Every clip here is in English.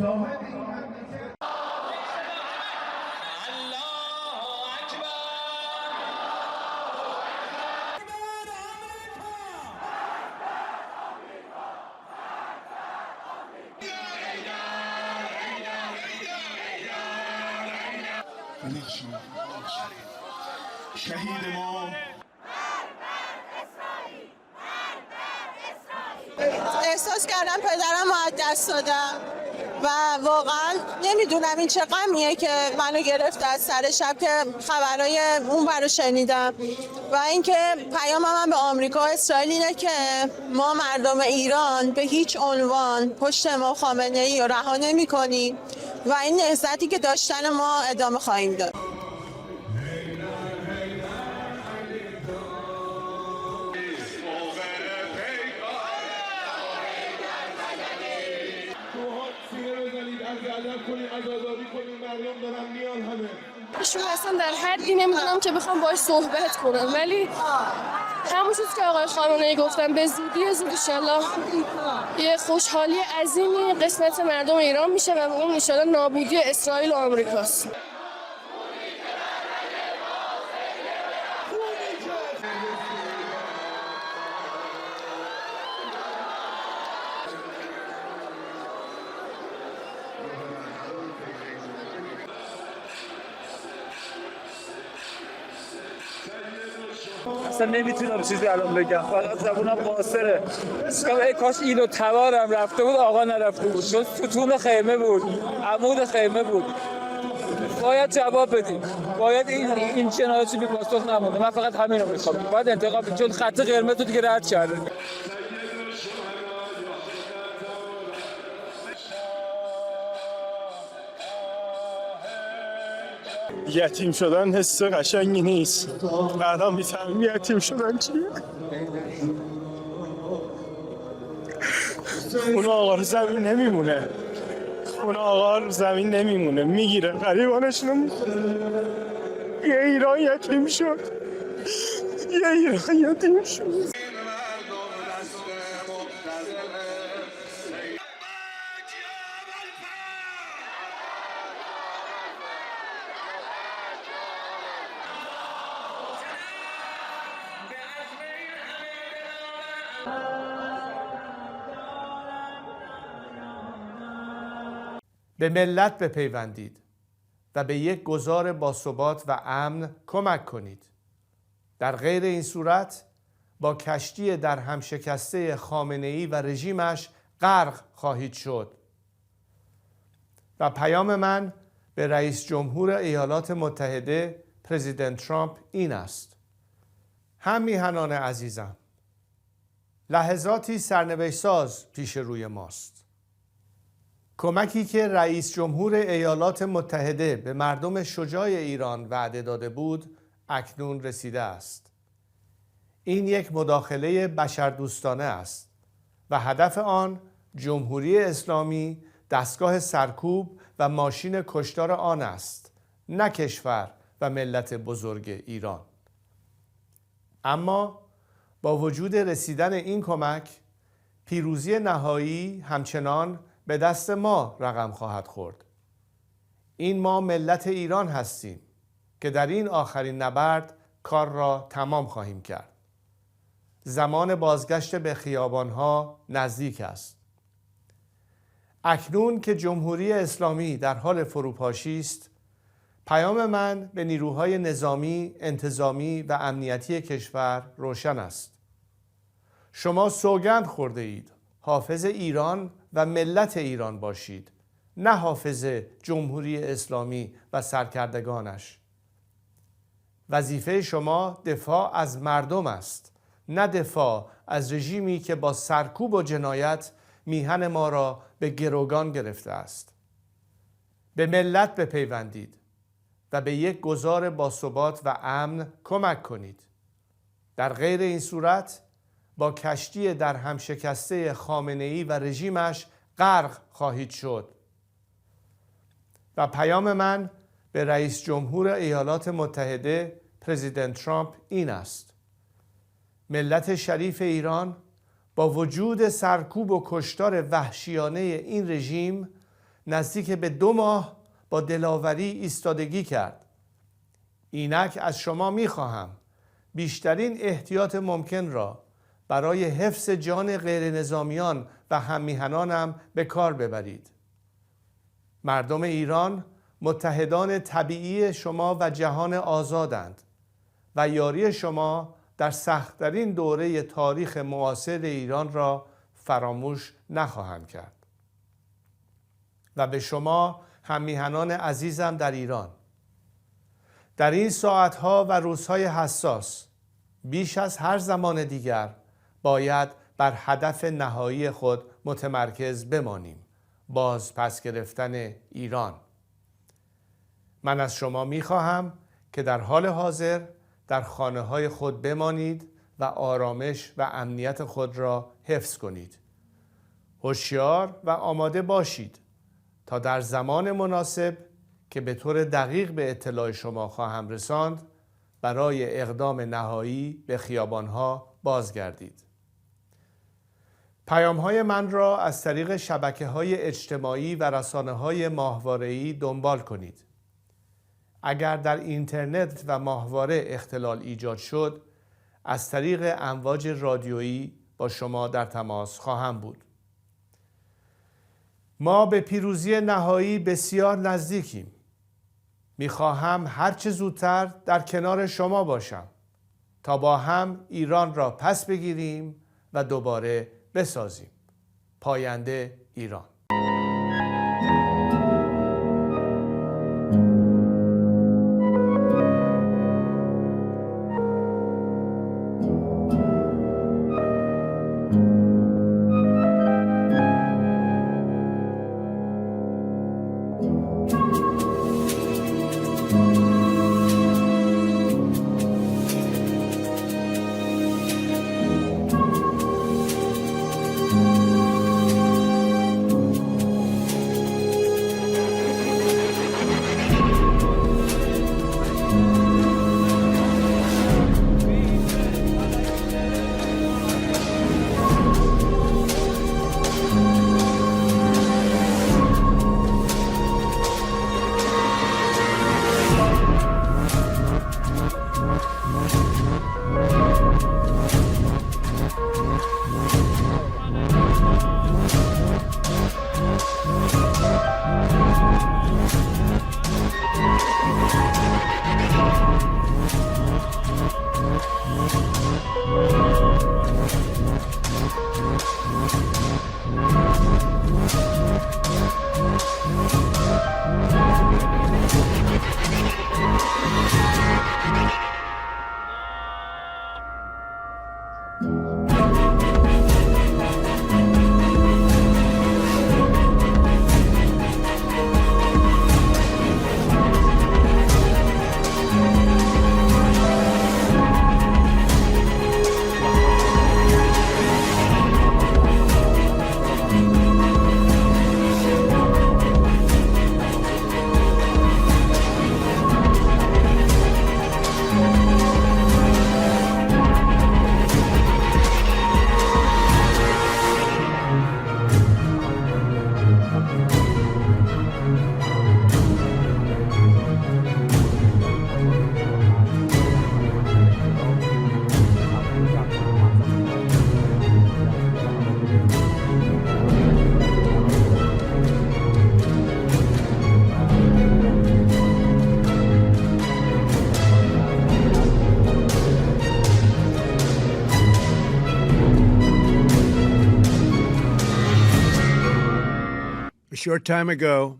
شهید ما احساس کردم پدرم رو از دست دادم و واقعا نمیدونم این چه غمیه که منو گرفت از سر شب که خبرهای اون رو شنیدم و اینکه پیام من به آمریکا و اسرائیل اینه که ما مردم ایران به هیچ عنوان پشت ما خامنه‌ای رو رها نمی‌کنیم و این نهضتی که داشتن ما ادامه خواهیم داد. ایشون اصلا در حدی نمیدونم که بخوام باهاش صحبت کنم، ولی همون چیزی که آقای خامنه‌ای گفتن به زودی زود انشالله یه خوشحالی عظیمی قسمت مردم ایران میشه و اون انشالله نابودی اسرائیل و آمریکاست. اصلا نمیتونم چیزی الان بگم، فقط زبونم قاصره. ای کاش اینو توارم رفته بود، آقا نرفته بود، چون ستون خیمه بود، عمود خیمه بود. باید جواب بدیم، باید این چنانچه بی پاسخ نمونده. من فقط همین رو میخوام، باید انتقام بدیم، چون خط قرمز رو دیگه رد کرده. یتیم شدن حس قشنگی نیست. بعدا میفهمم یتیم شدن چیه. اون آقا رو زمین نمیمونه، اون آقا رو زمین نمیمونه، میگیره غریبانشون. یه ایران یتیم شد، یه ایران یتیم شد. به ملت بپیوندید و به یک گذار باثبات و امن کمک کنید. در غیر این صورت با کشتی در هم شکسته خامنه‌ای و رژیمش غرق خواهید شد. و پیام من به رئیس جمهور ایالات متحده پرزیدنت ترامپ این است: هم میهنان عزیزم، لحظاتی سرنوشت ساز پیش روی ماست. کمکی که رئیس جمهور ایالات متحده به مردم شجاع ایران وعده داده بود اکنون رسیده است. این یک مداخله بشردوستانه است و هدف آن جمهوری اسلامی دستگاه سرکوب و ماشین کشتار آن است، نه کشور و ملت بزرگ ایران. اما با وجود رسیدن این کمک، پیروزی نهایی همچنان به دست ما رقم خواهد خورد. این ما ملت ایران هستیم که در این آخرین نبرد کار را تمام خواهیم کرد. زمان بازگشت به خیابانها نزدیک است. اکنون که جمهوری اسلامی در حال فروپاشی است، پیام من به نیروهای نظامی، انتظامی و امنیتی کشور روشن است. شما سوگند خورده اید حافظ ایران و ملت ایران باشید، نه حافظ جمهوری اسلامی و سرکردگانش. وظیفه شما دفاع از مردم است، نه دفاع از رژیمی که با سرکوب و جنایت میهن ما را به گروگان گرفته است. به ملت بپیوندید و به یک گذار باثبات و امن کمک کنید. در غیر این صورت با کشتی در هم شکسته خامنه‌ای و رژیمش غرق خواهید شد. و پیام من به رئیس جمهور ایالات متحده پرزیدنت ترامپ این است: ملت شریف ایران با وجود سرکوب و کشتار وحشیانه این رژیم نزدیک به 2 ماه با دلاوری ایستادگی کرد. اینک از شما می‌خواهم بیشترین احتیاط ممکن را برای حفظ جان غیر نظامیان و هممیهنانم به کار ببرید. مردم ایران متحدان طبیعی شما و جهان آزادند و یاری شما در سخت‌ترین دوره تاریخ معاصر ایران را فراموش نخواهم کرد. و به شما هممیهنان عزیزم در ایران، در این ساعتها و روزهای حساس بیش از هر زمان دیگر باید بر هدف نهایی خود متمرکز بمانیم: باز پس گرفتن ایران. من از شما می‌خواهم که در حال حاضر در خانه‌های خود بمانید و آرامش و امنیت خود را حفظ کنید. هوشیار و آماده باشید تا در زمان مناسب که به طور دقیق به اطلاع شما خواهم رساند برای اقدام نهایی به خیابان‌ها بازگردید. پیام‌های من را از طریق شبکه‌های اجتماعی و رسانه‌های ماهواره‌ای دنبال کنید. اگر در اینترنت و ماهواره اختلال ایجاد شد، از طریق امواج رادیویی با شما در تماس خواهم بود. ما به پیروزی نهایی بسیار نزدیکیم. میخواهم هرچه زودتر در کنار شما باشم تا با هم ایران را پس بگیریم و دوباره بسازیم. پاینده ایران. A short time ago,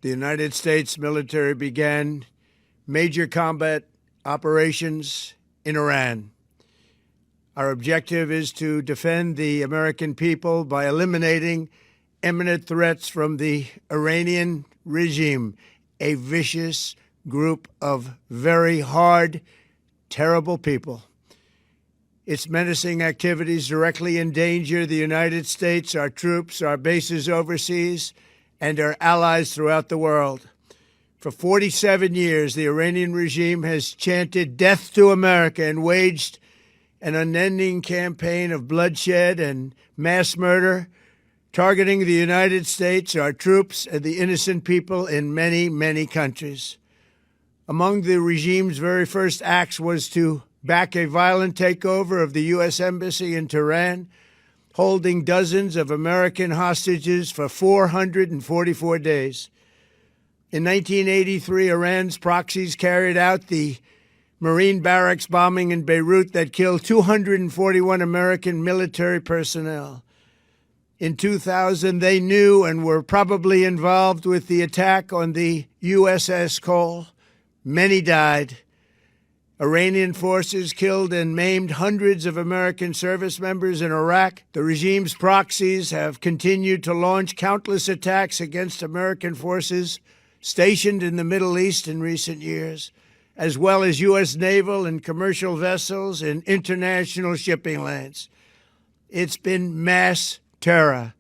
the United States military began major combat operations in Iran. Our objective is to defend the American people by eliminating imminent threats from the Iranian regime, a vicious group of very hard, terrible people. Its menacing activities directly endanger the United States, our troops, our bases overseas, and our allies throughout the world. For 47 years, the Iranian regime has chanted death to America and waged an unending campaign of bloodshed and mass murder targeting the United States, our troops, and the innocent people in many, many countries. Among the regime's very first acts was to back a violent takeover of the U.S. Embassy in Tehran, holding dozens of American hostages for 444 days. In 1983, Iran's proxies carried out the Marine barracks bombing in Beirut that killed 241 American military personnel. In 2000, they knew and were probably involved with the attack on the USS Cole. Many died. Iranian forces killed and maimed hundreds of American service members in Iraq. The regime's proxies have continued to launch countless attacks against American forces stationed in the Middle East in recent years, as well as U.S. naval and commercial vessels in international shipping lanes. It's been mass terror,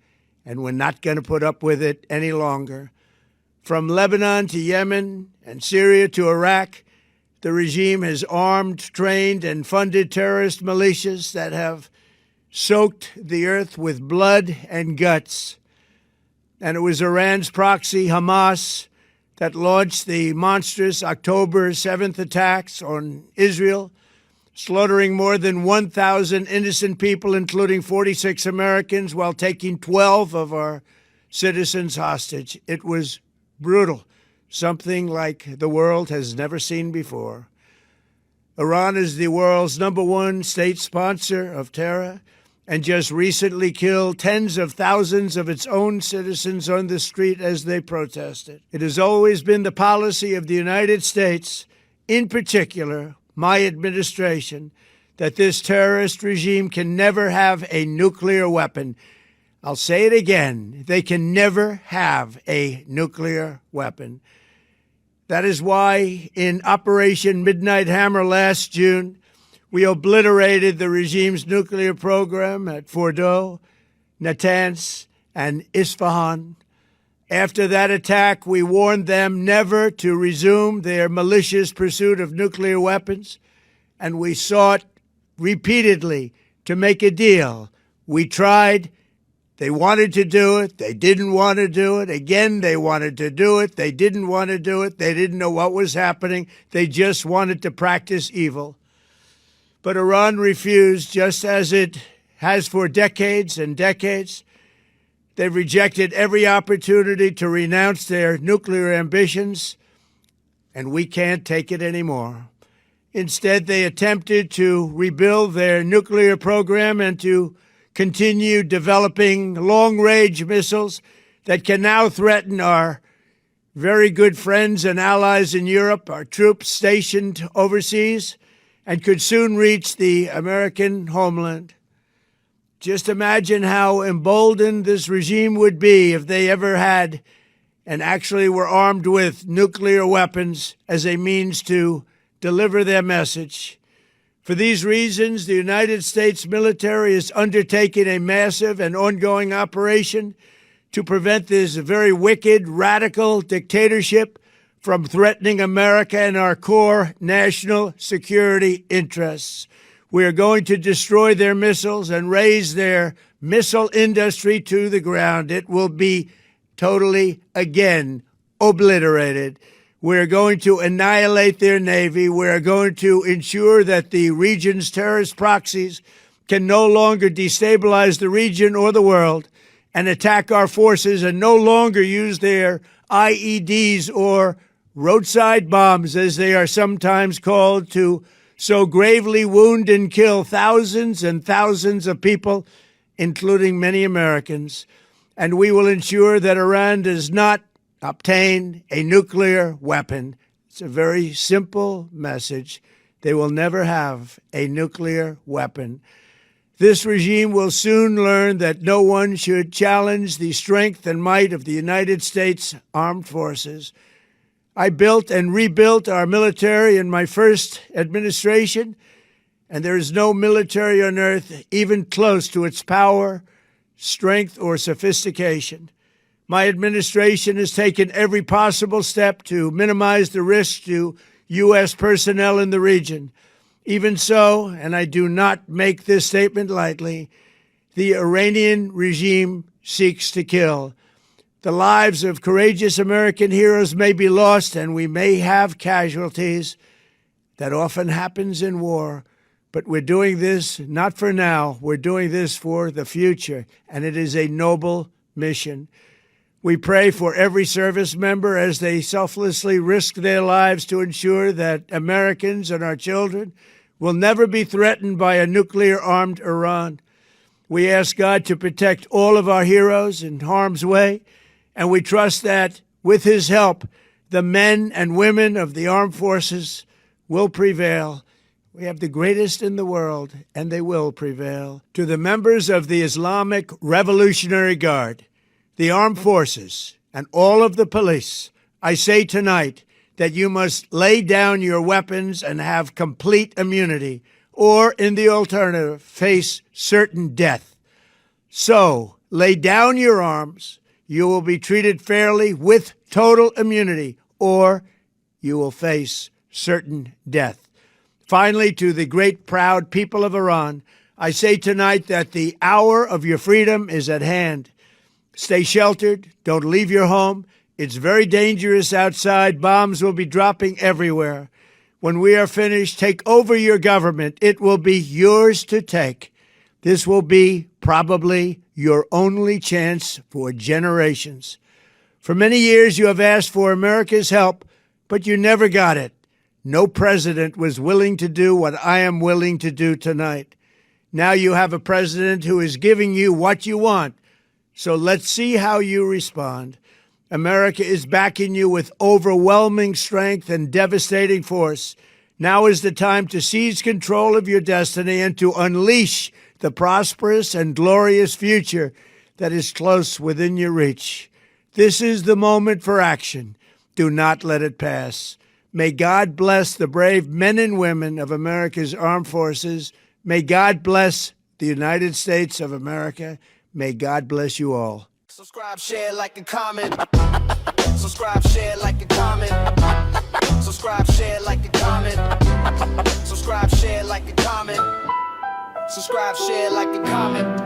and we're not going to put up with it any longer. From Lebanon to Yemen and Syria to Iraq, the regime has armed, trained, and funded terrorist militias that have soaked the earth with blood and guts. And it was Iran's proxy, Hamas, that launched the monstrous October 7th attacks on Israel, slaughtering more than 1,000 innocent people, including 46 Americans, while taking 12 of our citizens hostage. It was brutal, something like the world has never seen before. Iran is the world's #1 state sponsor of terror and just recently killed tens of thousands of its own citizens on the street as they protested. It has always been the policy of the United States, in particular my administration, that this terrorist regime can never have a nuclear weapon. I'll say it again, they can never have a nuclear weapon. That is why in Operation Midnight Hammer last June, we obliterated the regime's nuclear program at Fordow, Natanz, and Isfahan. After that attack, we warned them never to resume their malicious pursuit of nuclear weapons, and we sought repeatedly to make a deal. We tried. They wanted to do it. They didn't want to do it. Again, they wanted to do it. They didn't want to do it. They didn't know what was happening. They just wanted to practice evil. But Iran refused, just as it has for decades and decades. They've rejected every opportunity to renounce their nuclear ambitions, and we can't take it anymore. Instead, they attempted to rebuild their nuclear program and to continue developing long-range missiles that can now threaten our very good friends and allies in Europe, our troops stationed overseas, and could soon reach the American homeland. Just imagine how emboldened this regime would be if they ever had and actually were armed with nuclear weapons as a means to deliver their message. For these reasons, the United States military is undertaking a massive and ongoing operation to prevent this very wicked, radical dictatorship from threatening America and our core national security interests. We are going to destroy their missiles and raise their missile industry to the ground. It will be totally, again, obliterated. We're going to annihilate their Navy. We're going to ensure that the region's terrorist proxies can no longer destabilize the region or the world and attack our forces and no longer use their IEDs or roadside bombs, as they are sometimes called, to so gravely wound and kill thousands and thousands of people, including many Americans. And we will ensure that Iran does not obtain a nuclear weapon. It's a very simple message. They will never have a nuclear weapon. This regime will soon learn that no one should challenge the strength and might of the United States Armed Forces. I built and rebuilt our military in my first administration, and there is no military on earth even close to its power, strength, or sophistication. My administration has taken every possible step to minimize the risk to U.S. personnel in the region. Even so, and I do not make this statement lightly, the Iranian regime seeks to kill. The lives of courageous American heroes may be lost, and we may have casualties. That often happens in war. But we're doing this not for now. We're doing this for the future, and it is a noble mission. We pray for every service member as they selflessly risk their lives to ensure that Americans and our children will never be threatened by a nuclear-armed Iran. We ask God to protect all of our heroes in harm's way, and we trust that, with his help, the men and women of the armed forces will prevail. We have the greatest in the world, and they will prevail. To the members of the Islamic Revolutionary Guard, the armed forces, and all of the police, I say tonight that you must lay down your weapons and have complete immunity, or, in the alternative, face certain death. So, lay down your arms. You will be treated fairly with total immunity, or you will face certain death. Finally, to the great, proud people of Iran, I say tonight that the hour of your freedom is at hand. Stay sheltered. Don't leave your home. It's very dangerous outside. Bombs will be dropping everywhere. When we are finished, take over your government. It will be yours to take. This will be probably your only chance for generations. For many years, you have asked for America's help, but you never got it. No president was willing to do what I am willing to do tonight. Now you have a president who is giving you what you want. So let's see how you respond. America is backing you with overwhelming strength and devastating force. Now is the time to seize control of your destiny and to unleash the prosperous and glorious future that is close within your reach. This is the moment for action. Do not let it pass. May God bless the brave men and women of America's armed forces. May God bless the United States of America. May God bless you all. Subscribe, share, like, and comment. Subscribe, share, like, and comment. Subscribe, share, like, and comment. Subscribe, share, like, and comment. Subscribe, share, like, and comment.